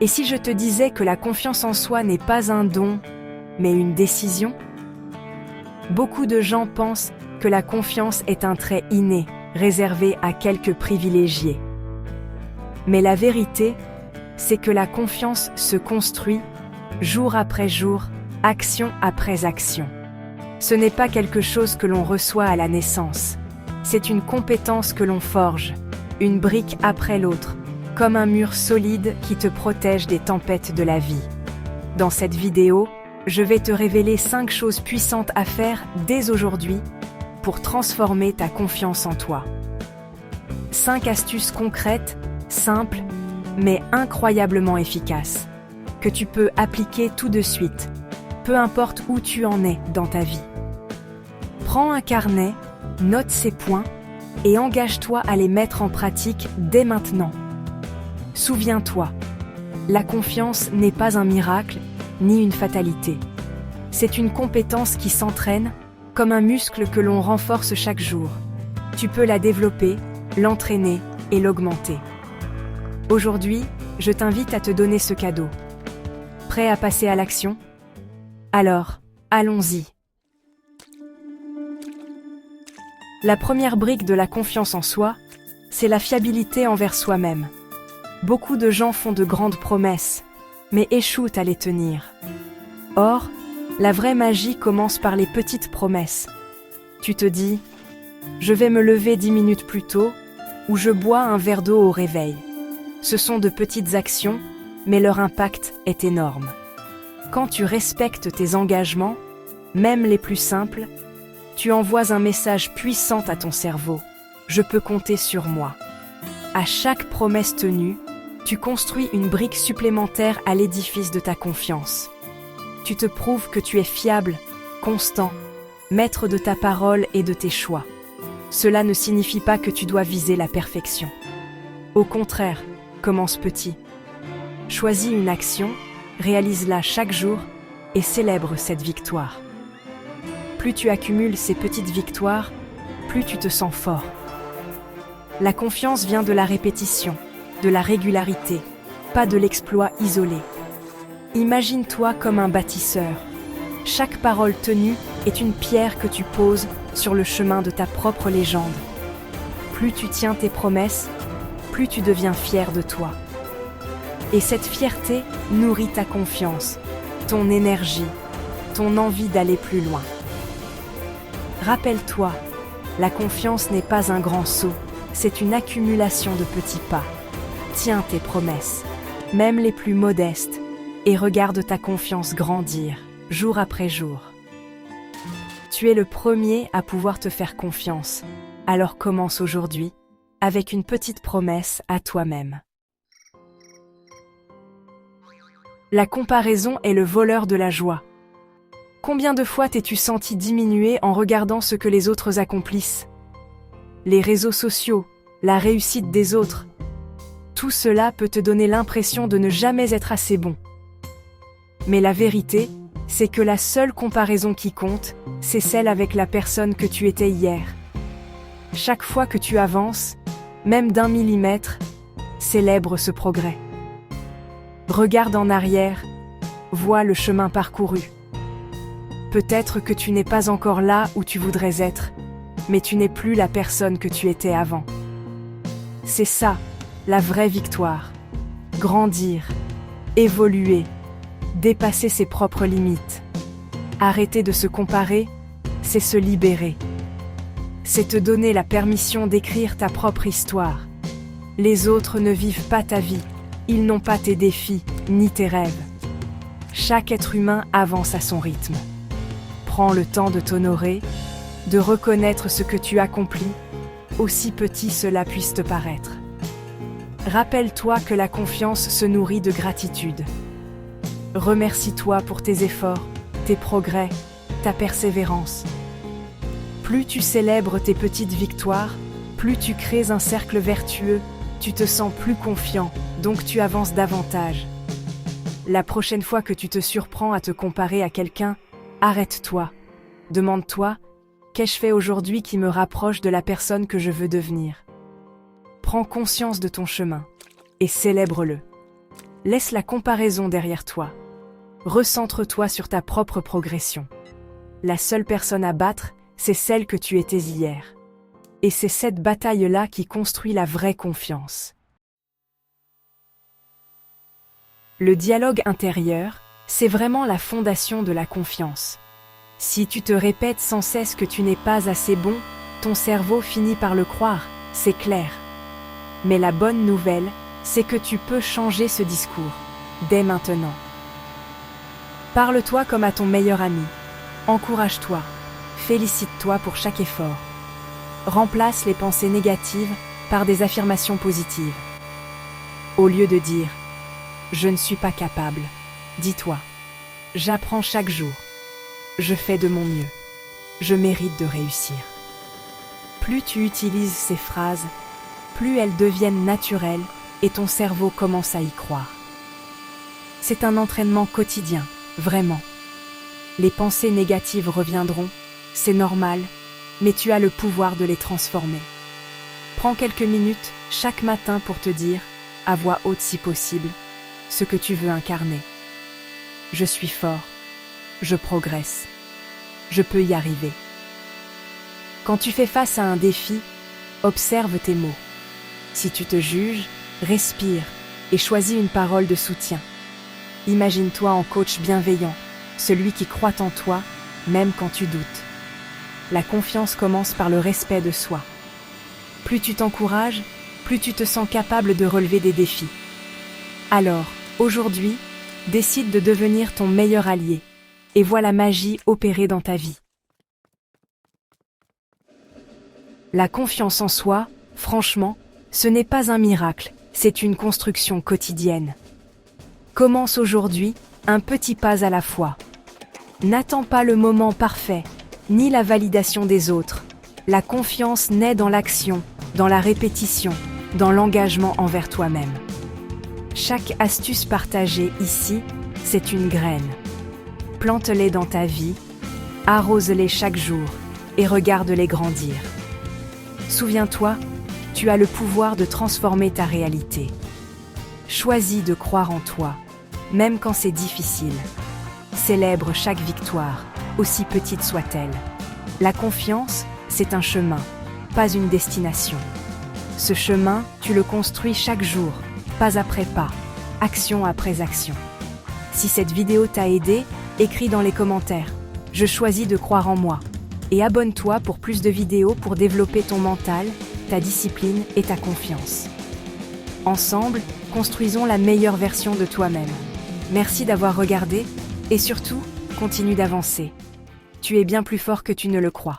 Et si je te disais que la confiance en soi n'est pas un don, mais une décision? Beaucoup de gens pensent que la confiance est un trait inné, réservé à quelques privilégiés. Mais la vérité, c'est que la confiance se construit, jour après jour, action après action. Ce n'est pas quelque chose que l'on reçoit à la naissance. C'est une compétence que l'on forge, une brique après l'autre, comme un mur solide qui te protège des tempêtes de la vie. Dans cette vidéo, je vais te révéler 5 choses puissantes à faire dès aujourd'hui pour transformer ta confiance en toi. 5 astuces concrètes, simples, mais incroyablement efficaces, que tu peux appliquer tout de suite, peu importe où tu en es dans ta vie. Prends un carnet, note ces points et engage-toi à les mettre en pratique dès maintenant. Souviens-toi, la confiance n'est pas un miracle ni une fatalité. C'est une compétence qui s'entraîne comme un muscle que l'on renforce chaque jour. Tu peux la développer, l'entraîner et l'augmenter. Aujourd'hui, je t'invite à te donner ce cadeau. Prêt à passer à l'action? Alors, allons-y. La première brique de la confiance en soi, c'est la fiabilité envers soi-même. Beaucoup de gens font de grandes promesses, mais échouent à les tenir. Or, la vraie magie commence par les petites promesses. Tu te dis « Je vais me lever 10 minutes plus tôt » ou « Je bois un verre d'eau au réveil ». Ce sont de petites actions, mais leur impact est énorme. Quand tu respectes tes engagements, même les plus simples, tu envoies un message puissant à ton cerveau. Je peux compter sur moi. À chaque promesse tenue, tu construis une brique supplémentaire à l'édifice de ta confiance. Tu te prouves que tu es fiable, constant, maître de ta parole et de tes choix. Cela ne signifie pas que tu dois viser la perfection. Au contraire, commence petit. Choisis une action, réalise-la chaque jour et célèbre cette victoire. Plus tu accumules ces petites victoires, plus tu te sens fort. La confiance vient de la répétition, de la régularité, pas de l'exploit isolé. Imagine-toi comme un bâtisseur. Chaque parole tenue est une pierre que tu poses sur le chemin de ta propre légende. Plus tu tiens tes promesses, plus tu deviens fier de toi. Et cette fierté nourrit ta confiance, ton énergie, ton envie d'aller plus loin. Rappelle-toi, la confiance n'est pas un grand saut, c'est une accumulation de petits pas. Tiens tes promesses, même les plus modestes, et regarde ta confiance grandir, jour après jour. Tu es le premier à pouvoir te faire confiance, alors commence aujourd'hui, avec une petite promesse à toi-même. La comparaison est le voleur de la joie. Combien de fois t'es-tu senti diminuer en regardant ce que les autres accomplissent? Les réseaux sociaux, la réussite des autres, tout cela peut te donner l'impression de ne jamais être assez bon. Mais la vérité, c'est que la seule comparaison qui compte, c'est celle avec la personne que tu étais hier. Chaque fois que tu avances, même d'1 millimètre, célèbre ce progrès. Regarde en arrière, vois le chemin parcouru. Peut-être que tu n'es pas encore là où tu voudrais être, mais tu n'es plus la personne que tu étais avant. C'est ça, la vraie victoire. Grandir, évoluer, dépasser ses propres limites. Arrêter de se comparer, c'est se libérer. C'est te donner la permission d'écrire ta propre histoire. Les autres ne vivent pas ta vie, ils n'ont pas tes défis, ni tes rêves. Chaque être humain avance à son rythme. Prends le temps de t'honorer, de reconnaître ce que tu accomplis, aussi petit cela puisse te paraître. Rappelle-toi que la confiance se nourrit de gratitude. Remercie-toi pour tes efforts, tes progrès, ta persévérance. Plus tu célèbres tes petites victoires, plus tu crées un cercle vertueux, tu te sens plus confiant, donc tu avances davantage. La prochaine fois que tu te surprends à te comparer à quelqu'un, arrête-toi. Demande-toi, qu'ai-je fait aujourd'hui qui me rapproche de la personne que je veux devenir? Prends conscience de ton chemin et célèbre-le. Laisse la comparaison derrière toi. Recentre-toi sur ta propre progression. La seule personne à battre, c'est celle que tu étais hier. Et c'est cette bataille-là qui construit la vraie confiance. Le dialogue intérieur, c'est vraiment la fondation de la confiance. Si tu te répètes sans cesse que tu n'es pas assez bon, ton cerveau finit par le croire, c'est clair. Mais la bonne nouvelle, c'est que tu peux changer ce discours, dès maintenant. Parle-toi comme à ton meilleur ami. Encourage-toi. Félicite-toi pour chaque effort. Remplace les pensées négatives par des affirmations positives. Au lieu de dire « Je ne suis pas capable », dis-toi « J'apprends chaque jour. Je fais de mon mieux. Je mérite de réussir. » Plus tu utilises ces phrases, plus elles deviennent naturelles et ton cerveau commence à y croire. C'est un entraînement quotidien, vraiment. Les pensées négatives reviendront, c'est normal, mais tu as le pouvoir de les transformer. Prends quelques minutes chaque matin pour te dire, à voix haute si possible, ce que tu veux incarner. Je suis fort, je progresse, je peux y arriver. Quand tu fais face à un défi, observe tes mots. Si tu te juges, respire et choisis une parole de soutien. Imagine-toi en coach bienveillant, celui qui croit en toi, même quand tu doutes. La confiance commence par le respect de soi. Plus tu t'encourages, plus tu te sens capable de relever des défis. Alors, aujourd'hui, décide de devenir ton meilleur allié et vois la magie opérer dans ta vie. La confiance en soi, franchement, ce n'est pas un miracle, c'est une construction quotidienne. Commence aujourd'hui, un petit pas à la fois. N'attends pas le moment parfait, ni la validation des autres. La confiance naît dans l'action, dans la répétition, dans l'engagement envers toi-même. Chaque astuce partagée ici, c'est une graine. Plante-les dans ta vie, arrose-les chaque jour et regarde-les grandir. Souviens-toi, tu as le pouvoir de transformer ta réalité. Choisis de croire en toi, même quand c'est difficile. Célèbre chaque victoire, aussi petite soit-elle. La confiance, c'est un chemin, pas une destination. Ce chemin, tu le construis chaque jour, pas après pas, action après action. Si cette vidéo t'a aidé, écris dans les commentaires « Je choisis de croire en moi » et abonne-toi pour plus de vidéos pour développer ton mental, ta discipline et ta confiance. Ensemble, construisons la meilleure version de toi-même. Merci d'avoir regardé et surtout, continue d'avancer. Tu es bien plus fort que tu ne le crois.